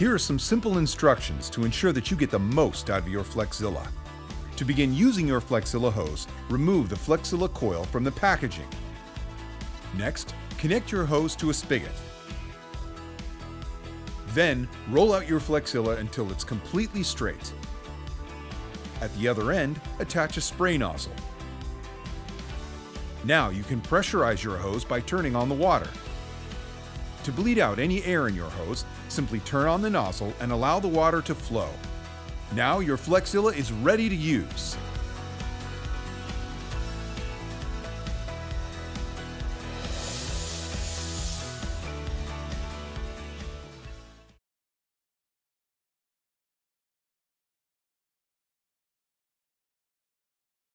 Here are some simple instructions to ensure that you get the most out of your Flexzilla. To begin using your Flexzilla hose, remove the Flexzilla coil from the packaging. Next, connect your hose to a spigot. Then, roll out your Flexzilla until it's completely straight. At the other end, attach a spray nozzle. Now you can pressurize your hose by turning on the water. To bleed out any air in your hose, simply turn on the nozzle and allow the water to flow. Now your Flexzilla is ready to use.